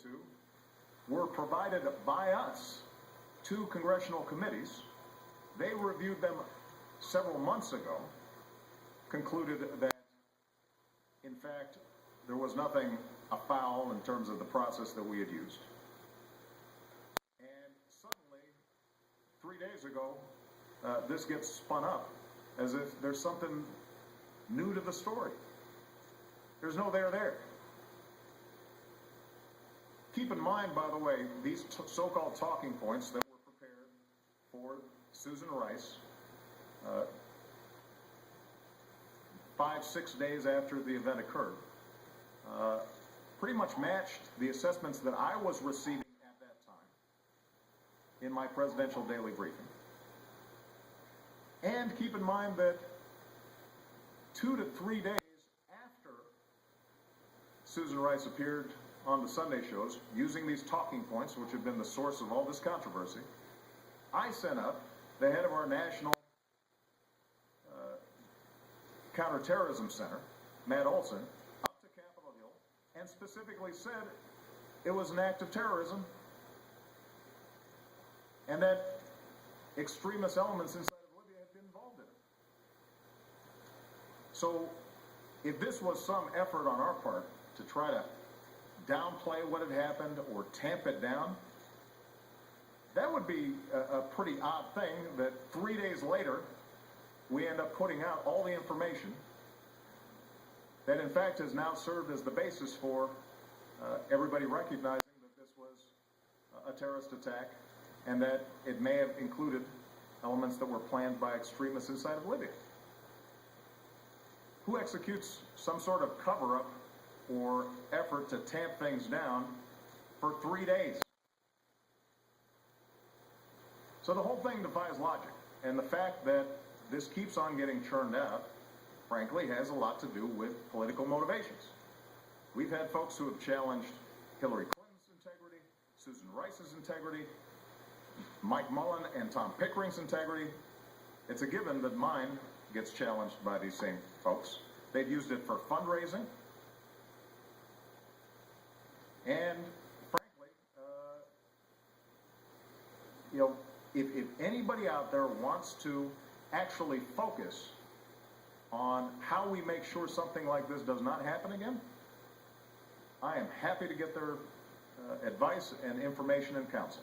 to were provided by us to congressional committees. They reviewed them several months ago, concluded that, in fact, there was nothing afoul in terms of the process that we had used. And suddenly, 3 days ago, this gets spun up as if there's something new to the story. There's no there. Keep in mind, by the way, these so-called talking points that were prepared for Susan Rice 5-6 days after the event occurred pretty much matched the assessments that I was receiving at that time in my presidential daily briefing. And keep in mind that 2 to 3 days after Susan Rice appeared on the Sunday shows, using these talking points, which have been the source of all this controversy, I sent up the head of our National Counterterrorism Center, Matt Olson, up to Capitol Hill, and specifically said it was an act of terrorism, and that extremist elements inside of Libya had been involved in it. So, if this was some effort on our part to try to downplay what had happened or tamp it down, that would be a pretty odd thing that 3 days later we end up putting out all the information that in fact has now served as the basis for everybody recognizing that this was a terrorist attack and that it may have included elements that were planned by extremists inside of Libya. Who executes some sort of cover-up or effort to tamp things down for 3 days? So the whole thing defies logic, and the fact that this keeps on getting churned out, frankly, has a lot to do with political motivations. We've had folks who have challenged Hillary Clinton's integrity, Susan Rice's integrity, Mike Mullen and Tom Pickering's integrity. It's a given that mine gets challenged by these same folks. They've used it for fundraising. And frankly, if anybody out there wants to actually focus on how we make sure something like this does not happen again, I am happy to get their advice and information and counsel.